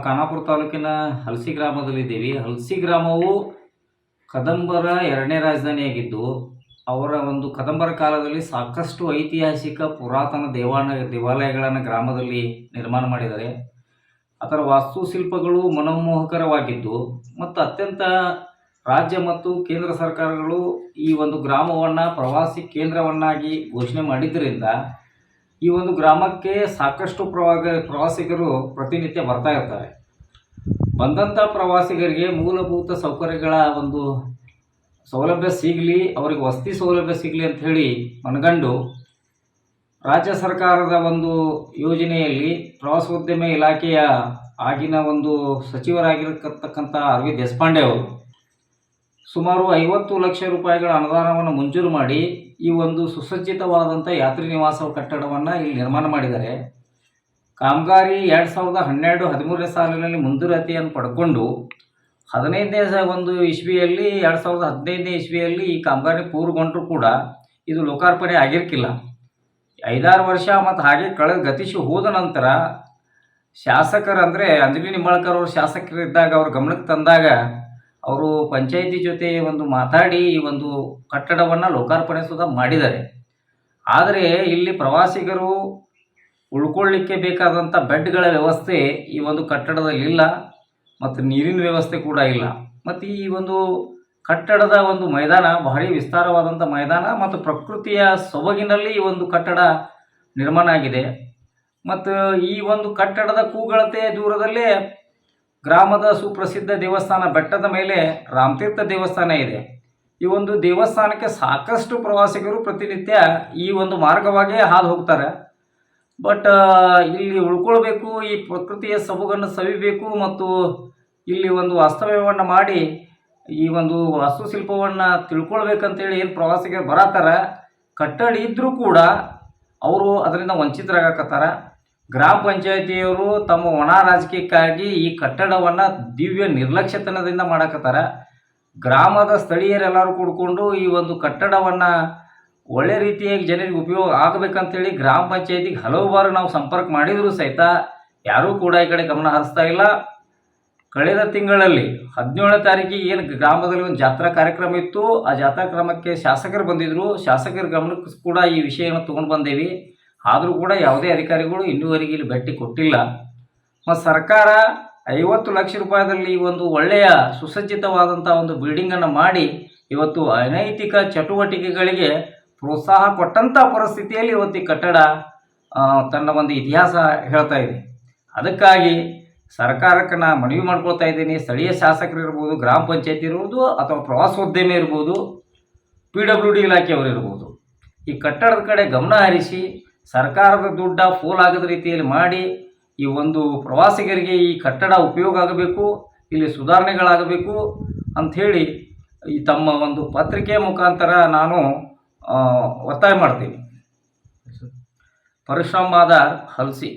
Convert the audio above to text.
ಖಾನಾಪುರ ತಾಲೂಕಿನ ಹಲಸಿ ಗ್ರಾಮದಲ್ಲಿದ್ದೀವಿ. ಹಲಸಿ ಗ್ರಾಮವು ಕದಂಬರ ಎರಡನೇ ರಾಜಧಾನಿಯಾಗಿದ್ದು, ಅವರ ಒಂದು ಕದಂಬರ ಕಾಲದಲ್ಲಿ ಸಾಕಷ್ಟು ಐತಿಹಾಸಿಕ ಪುರಾತನ ದೇವಾಲಯಗಳನ್ನು ಗ್ರಾಮದಲ್ಲಿ ನಿರ್ಮಾಣ ಮಾಡಿದ್ದಾರೆ. ಅದರ ವಾಸ್ತುಶಿಲ್ಪಗಳು ಮನಮೋಹಕರವಾಗಿದ್ದು ಮತ್ತು ಅತ್ಯಂತ ರಾಜ್ಯ ಮತ್ತು ಕೇಂದ್ರ ಸರ್ಕಾರಗಳು ಈ ಒಂದು ಗ್ರಾಮವನ್ನು ಪ್ರವಾಸಿ ಕೇಂದ್ರವನ್ನಾಗಿ ಘೋಷಣೆ ಮಾಡಿದ್ದರಿಂದ ಈ ಒಂದು ಗ್ರಾಮಕ್ಕೆ ಸಾಕಷ್ಟು ಪ್ರವಾಸಿಗರು ಪ್ರತಿನಿತ್ಯ ಬರ್ತಾ ಇರ್ತಾರೆ. ಬಂದಂಥ ಪ್ರವಾಸಿಗರಿಗೆ ಮೂಲಭೂತ ಸೌಕರ್ಯಗಳ ಒಂದು ಸೌಲಭ್ಯ ಸಿಗಲಿ, ಅವರಿಗೆ ವಸತಿ ಸೌಲಭ್ಯ ಸಿಗಲಿ ಅಂಥೇಳಿ ಮನಗಂಡು ರಾಜ್ಯ ಸರ್ಕಾರದ ಒಂದು ಯೋಜನೆಯಲ್ಲಿ ಪ್ರವಾಸೋದ್ಯಮ ಇಲಾಖೆಯ ಆಗಿನ ಒಂದು ಸಚಿವರಾಗಿರತಕ್ಕಂಥ ಆರ್.ವಿ. ದೇಶಪಾಂಡೆ ಅವರು ಸುಮಾರು 50 ಲಕ್ಷ ರೂಪಾಯಿಗಳ ಅನುದಾನವನ್ನು ಮಂಜೂರು ಮಾಡಿ ಈ ಒಂದು ಸುಸಜ್ಜಿತವಾದಂಥ ಯಾತ್ರಿ ನಿವಾಸ ಕಟ್ಟಡವನ್ನು ಇಲ್ಲಿ ನಿರ್ಮಾಣ ಮಾಡಿದ್ದಾರೆ. ಕಾಮಗಾರಿ 2012-13ನೇ ಸಾಲಿನಲ್ಲಿ ಮಂಜೂರಾತಿಯನ್ನು ಪಡ್ಕೊಂಡು 15ನೇ ಒಂದು ಇಸ್ವಿಯಲ್ಲಿ 2015ನೇ ಇಸ್ವಿಯಲ್ಲಿ ಈ ಕಾಮಗಾರಿ ಪೂರ್ಣಗೊಂಡರೂ ಕೂಡ ಇದು ಲೋಕಾರ್ಪಣೆ ಆಗಿರ್ಕಿಲ್ಲ. 5-6 ವರ್ಷ ಮತ್ತು ಹಾಗೆ ಗತಿಸಿ ಹೋದ ನಂತರ ಶಾಸಕರು ಅಂದರೆ ಅಂಜಲಿ ನಿಂಬಾಳ್ಕರ್ ಅವರು ಶಾಸಕರಿದ್ದಾಗ ಅವ್ರ ಗಮನಕ್ಕೆ ತಂದಾಗ ಅವರು ಪಂಚಾಯಿತಿ ಜೊತೆ ಒಂದು ಮಾತಾಡಿ ಈ ಒಂದು ಕಟ್ಟಡವನ್ನು ಲೋಕಾರ್ಪಣೆ ಸುಧಾ ಮಾಡಿದ್ದಾರೆ. ಆದರೆ ಇಲ್ಲಿ ಪ್ರವಾಸಿಗರು ಉಳ್ಕೊಳ್ಳಿಕ್ಕೆ ಬೇಕಾದಂಥ ಬೆಡ್ಗಳ ವ್ಯವಸ್ಥೆ ಈ ಒಂದು ಕಟ್ಟಡದಲ್ಲಿ ಇಲ್ಲ ಮತ್ತು ನೀರಿನ ವ್ಯವಸ್ಥೆ ಕೂಡ ಇಲ್ಲ. ಮತ್ತು ಈ ಒಂದು ಕಟ್ಟಡದ ಒಂದು ಮೈದಾನ ಭಾರಿ ವಿಸ್ತಾರವಾದಂಥ ಮೈದಾನ ಮತ್ತು ಪ್ರಕೃತಿಯ ಸೊಬಗಿನಲ್ಲಿ ಈ ಒಂದು ಕಟ್ಟಡ ನಿರ್ಮಾಣ ಆಗಿದೆ. ಮತ್ತು ಈ ಒಂದು ಕಟ್ಟಡದ ಕೂಗಳತೆ ದೂರದಲ್ಲೇ ಗ್ರಾಮದ ಸುಪ್ರಸಿದ್ಧ ದೇವಸ್ಥಾನ ಬೆಟ್ಟದ ಮೇಲೆ ರಾಮತೀರ್ಥ ದೇವಸ್ಥಾನ ಇದೆ. ಈ ಒಂದು ದೇವಸ್ಥಾನಕ್ಕೆ ಸಾಕಷ್ಟು ಪ್ರವಾಸಿಗರು ಪ್ರತಿನಿತ್ಯ ಈ ಒಂದು ಮಾರ್ಗವಾಗಿಯೇ ಹಾದು ಹೋಗ್ತಾರೆ. ಬಟ್ ಇಲ್ಲಿ ಉಳ್ಕೊಳ್ಬೇಕು, ಈ ಪ್ರಕೃತಿಯ ಸೊಬಗನ್ನು ಸವಿಬೇಕು ಮತ್ತು ಇಲ್ಲಿ ಒಂದು ವಾಸ್ತವ್ಯವನ್ನು ಮಾಡಿ ಈ ಒಂದು ವಾಸ್ತುಶಿಲ್ಪವನ್ನು ತಿಳ್ಕೊಳ್ಬೇಕಂತೇಳಿ ಏನು ಪ್ರವಾಸಿಗರು ಬರತ್ತಾರ, ಕಟ್ಟಡ ಇದ್ದರೂ ಕೂಡ ಅವರು ಅದರಿಂದ ವಂಚಿತರಾಗಕತ್ತಾರ. ಗ್ರಾಮ ಪಂಚಾಯಿತಿಯವರು ತಮ್ಮ ಒಣ ರಾಜಕೀಯಕ್ಕಾಗಿ ಈ ಕಟ್ಟಡವನ್ನು ದಿವ್ಯ ನಿರ್ಲಕ್ಷ್ಯತನದಿಂದ ಮಾಡಕತ್ತಾರ. ಗ್ರಾಮದ ಸ್ಥಳೀಯರೆಲ್ಲರೂ ಕೂಡಿಕೊಂಡು ಈ ಒಂದು ಕಟ್ಟಡವನ್ನು ಒಳ್ಳೆ ರೀತಿಯಾಗಿ ಜನರಿಗೆ ಉಪಯೋಗ ಆಗಬೇಕಂತೇಳಿ ಗ್ರಾಮ ಪಂಚಾಯಿತಿಗೆ ಹಲವು ಬಾರಿ ನಾವು ಸಂಪರ್ಕ ಮಾಡಿದರೂ ಸಹಿತ ಯಾರೂ ಕೂಡ ಈ ಕಡೆ ಗಮನ ಹರಿಸ್ತಾ ಇಲ್ಲ. ಕಳೆದ ತಿಂಗಳಲ್ಲಿ 17ನೇ ತಾರೀಕಿಗೆ ಏನು ಗ್ರಾಮದಲ್ಲಿ ಒಂದು ಜಾತ್ರಾ ಕಾರ್ಯಕ್ರಮ ಇತ್ತು, ಆ ಜಾತ್ರಾ ಕ್ರಮಕ್ಕೆ ಶಾಸಕರು ಬಂದಿದ್ದರು. ಶಾಸಕರ ಗಮನಕ್ಕೆ ಕೂಡ ಈ ವಿಷಯವನ್ನು ತೊಗೊಂಡು ಬಂದೇವಿ. ಆದರೂ ಕೂಡ ಯಾವುದೇ ಅಧಿಕಾರಿಗಳು ಇನ್ನೂವರೆಗೆ ಇಲ್ಲಿ ಭೇಟಿ ಕೊಟ್ಟಿಲ್ಲ. ಮತ್ತು ಸರ್ಕಾರ 50 ಲಕ್ಷ ರೂಪಾಯಿದಲ್ಲಿ ಒಂದು ಒಳ್ಳೆಯ ಸುಸಜ್ಜಿತವಾದಂಥ ಒಂದು ಬಿಲ್ಡಿಂಗನ್ನು ಮಾಡಿ ಇವತ್ತು ಅನೈತಿಕ ಚಟುವಟಿಕೆಗಳಿಗೆ ಪ್ರೋತ್ಸಾಹ ಕೊಟ್ಟಂಥ ಪರಿಸ್ಥಿತಿಯಲ್ಲಿ ಇವತ್ತು ಈ ಕಟ್ಟಡ ತನ್ನ ಒಂದು ಇತಿಹಾಸ ಹೇಳ್ತಾ ಇದೆ. ಅದಕ್ಕಾಗಿ ಸರ್ಕಾರಕ್ಕೆ ನಾನು ಮನವಿ ಮಾಡ್ಕೊಳ್ತಾ ಇದ್ದೀನಿ. ಸ್ಥಳೀಯ ಶಾಸಕರು ಇರ್ಬೋದು, ಗ್ರಾಮ ಪಂಚಾಯತಿ ಇರ್ಬೋದು, ಅಥವಾ ಪ್ರವಾಸೋದ್ಯಮ ಇರ್ಬೋದು, PWD ಇಲಾಖೆಯವರು ಇರ್ಬೋದು, ಈ ಕಟ್ಟಡದ ಕಡೆ ಗಮನ ಹರಿಸಿ ಸರ್ಕಾರದ ದುಡ್ಡ ಫೋಲ್ ಆಗದ ರೀತಿಯಲ್ಲಿ ಮಾಡಿ ಈ ಒಂದು ಪ್ರವಾಸಿಗರಿಗೆ ಈ ಕಟ್ಟಡ ಉಪಯೋಗ ಆಗಬೇಕು, ಇಲ್ಲಿ ಸುಧಾರಣೆಗಳಾಗಬೇಕು ಅಂಥೇಳಿ ಈ ತಮ್ಮ ಒಂದು ಪತ್ರಿಕೆಯ ಮುಖಾಂತರ ನಾನು ಒತ್ತಾಯ ಮಾಡ್ತೀನಿ. ಪರಶುರಾಮ್ ಮಾದಾರ್, ಹಲಸಿ.